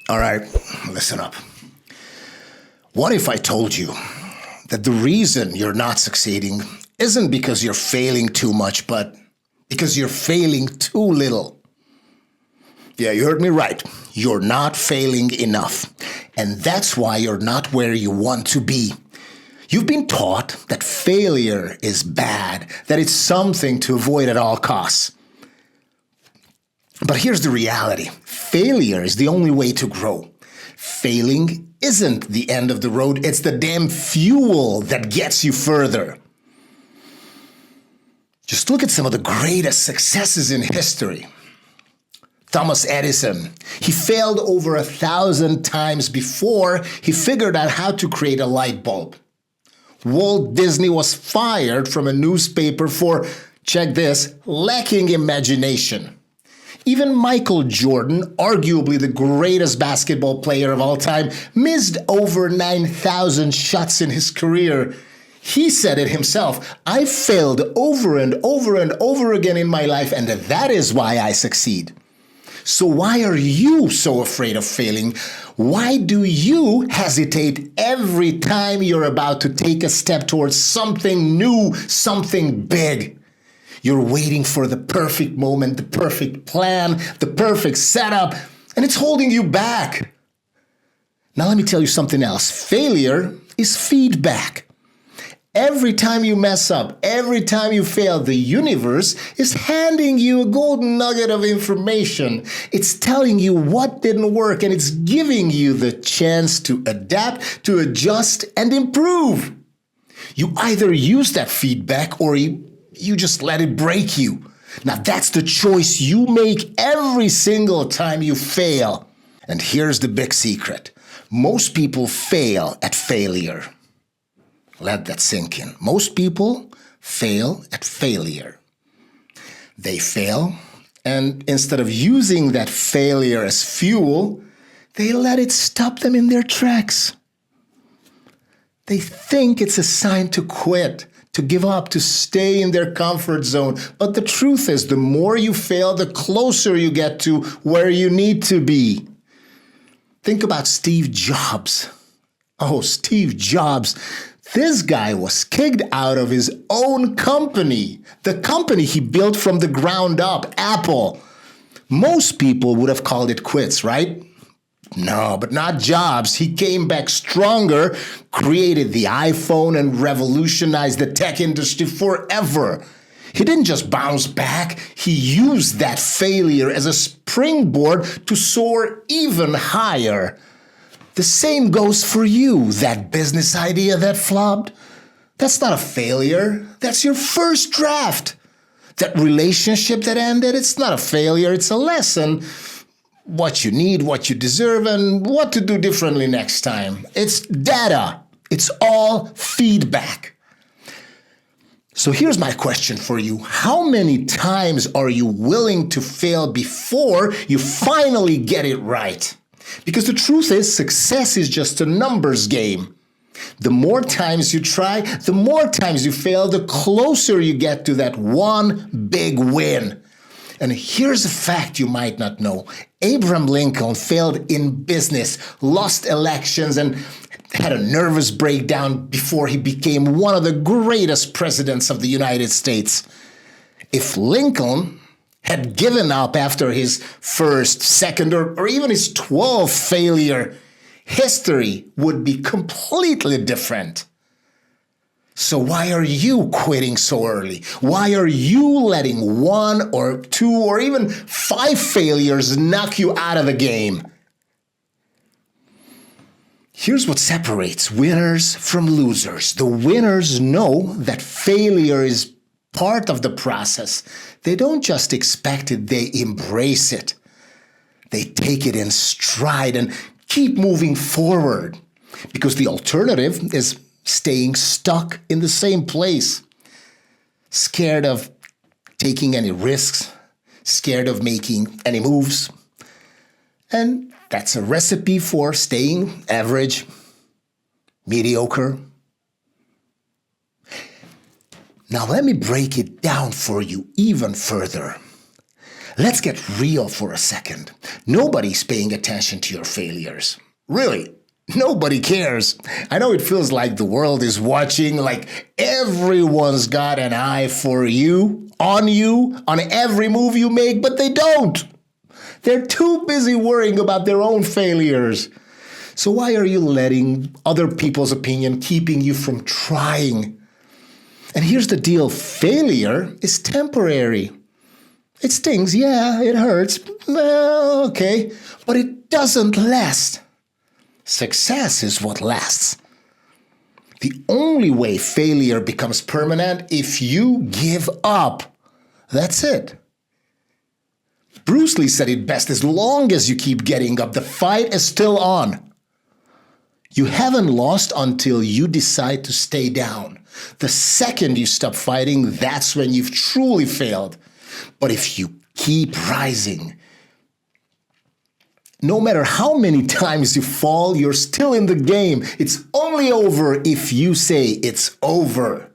All right, listen up. What if I told you that the reason you're not succeeding isn't because you're failing too much, but because you're failing too little? Yeah, you heard me right. You're not failing enough. And that's why you're not where you want to be. You've been taught that failure is bad, that it's something to avoid at all costs. But here's the reality. Failure is the only way to grow. Failing isn't the end of the road. It's the damn fuel that gets you further. Just look at some of the greatest successes in history. Thomas Edison, he failed over 1,000 times before he figured out how to create a light bulb. Walt Disney was fired from a newspaper for, check this, lacking imagination. Even Michael Jordan, arguably the greatest basketball player of all time, missed over 9,000 shots in his career. He said it himself, I failed over and over and over again in my life, and that is why I succeed. So why are you so afraid of failing? Why do you hesitate every time you're about to take a step towards something new, something big? You're waiting for the perfect moment, the perfect plan, the perfect setup, and it's holding you back. Now let me tell you something else. Failure is feedback. Every time you mess up, every time you fail, the universe is handing you a golden nugget of information. It's telling you what didn't work, and it's giving you the chance to adapt, to adjust, and improve. You either use that feedback or you just let it break you. Now that's the choice you make every single time you fail. And here's the big secret. Most people fail at failure. Let that sink in. Most people fail at failure. They fail, and instead of using that failure as fuel, they let it stop them in their tracks. They think it's a sign to quit, to give up, to stay in their comfort zone. But the truth is, the more you fail, the closer you get to where you need to be. Think about Steve Jobs. Oh, Steve Jobs. This guy was kicked out of his own company, the company he built from the ground up, Apple. Most people would have called it quits, right? No, but not Jobs. He came back stronger, created the iPhone, and revolutionized the tech industry forever. He didn't just bounce back. He used that failure as a springboard to soar even higher. The same goes for you. That business idea that flopped, that's not a failure. That's your first draft. That relationship that ended, it's not a failure. It's a lesson. What you need, what you deserve, and what to do differently next time. It's data. It's all feedback. So here's my question for you. How many times are you willing to fail before you finally get it right? Because the truth is, success is just a numbers game. The more times you try, the more times you fail, the closer you get to that one big win. And here's a fact you might not know. Abraham Lincoln failed in business, lost elections, and had a nervous breakdown before he became one of the greatest presidents of the United States. If Lincoln had given up after his first, second, or even his 12th failure, history would be completely different. So why are you quitting so early? Why are you letting 1 or 2 or even 5 failures knock you out of the game? Here's what separates winners from losers. The winners know that failure is part of the process. They don't just expect it, they embrace it. They take it in stride and keep moving forward. Because the alternative is staying stuck in the same place, scared of taking any risks, scared of making any moves. And that's a recipe for staying average, mediocre. Now let me break it down for you even further. Let's get real for a second. Nobody's paying attention to your failures. Really, nobody cares. I know it feels like the world is watching, like everyone's got an eye for you, on every move you make, but they don't. They're too busy worrying about their own failures. So why are you letting other people's opinion keeping you from trying? And here's the deal, failure is temporary. It stings, yeah, it hurts, well, okay, but it doesn't last. Success is what lasts. The only way failure becomes permanent if you give up. That's it. Bruce Lee said it best, as long as you keep getting up, the fight is still on. You haven't lost until you decide to stay down. The second you stop fighting, that's when you've truly failed. But if you keep rising, no matter how many times you fall, you're still in the game. It's only over if you say it's over.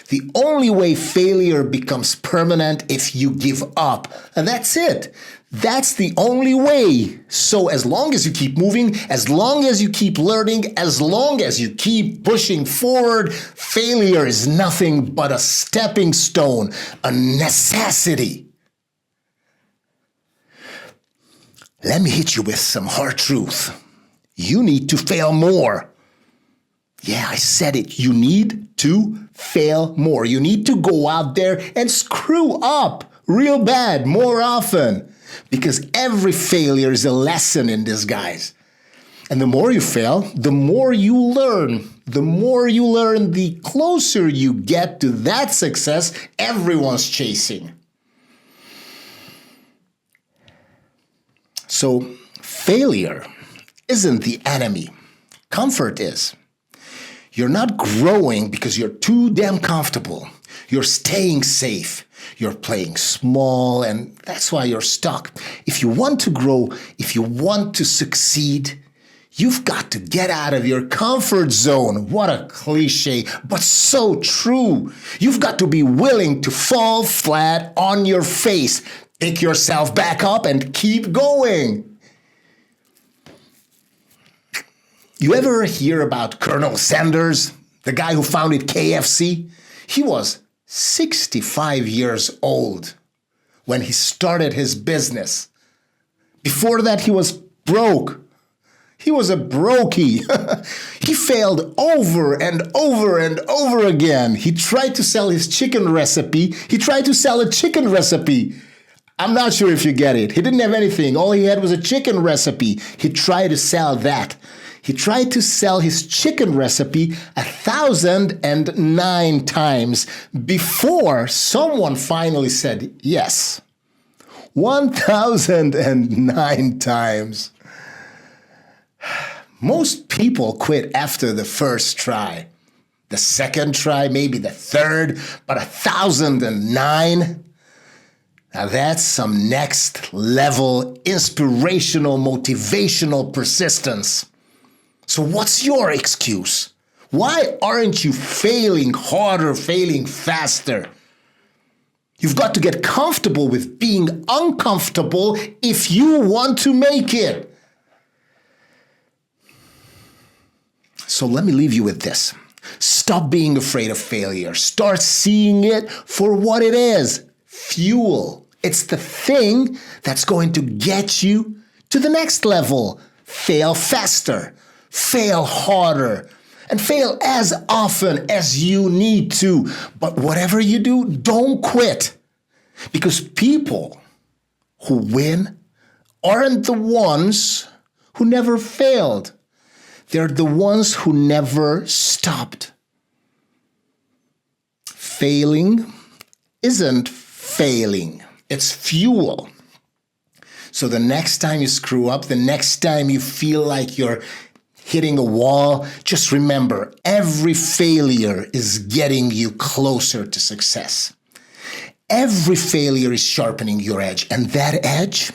The only way failure becomes permanent if you give up. And that's it. That's the only way. So as long as you keep moving, as long as you keep learning, as long as you keep pushing forward, failure is nothing but a stepping stone, a necessity. Let me hit you with some hard truth. You need to fail more. Yeah, I said it. You need to fail more. You need to go out there and screw up real bad more often. Because every failure is a lesson in disguise. And the more you fail, the more you learn. The more you learn, the closer you get to that success everyone's chasing. So, failure isn't the enemy. Comfort is. You're not growing because you're too damn comfortable. You're staying safe. You're playing small, and that's why you're stuck. If you want to grow, if you want to succeed, you've got to get out of your comfort zone. What a cliche, but so true. You've got to be willing to fall flat on your face, pick yourself back up, and keep going. You ever hear about Colonel Sanders, the guy who founded KFC? He was 65 years old when he started his business. Before that, he was broke. He was a brokey. He failed over and over and over again. He tried to sell his chicken recipe. He tried to sell a chicken recipe. I'm not sure if you get it. He didn't have anything. All he had was a chicken recipe. He tried to sell that. He tried to sell his chicken recipe 1,009 times before someone finally said yes. 1,009 times. Most people quit after the first try. The second try, maybe the third, but 1,009? Now that's some next level inspirational, motivational persistence. So what's your excuse? Why aren't you failing harder, failing faster? You've got to get comfortable with being uncomfortable if you want to make it. So let me leave you with this. Stop being afraid of failure. Start seeing it for what it is. Fuel. It's the thing that's going to get you to the next level. Fail faster. Fail harder, and fail as often as you need to. But whatever you do, don't quit. Because people who win aren't the ones who never failed. They're the ones who never stopped. Failing isn't failing. It's fuel. So the next time you screw up, the next time you feel like you're hitting a wall, just remember, every failure is getting you closer to success. Every failure is sharpening your edge, and that edge,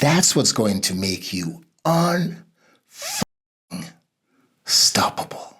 that's what's going to make you unstoppable.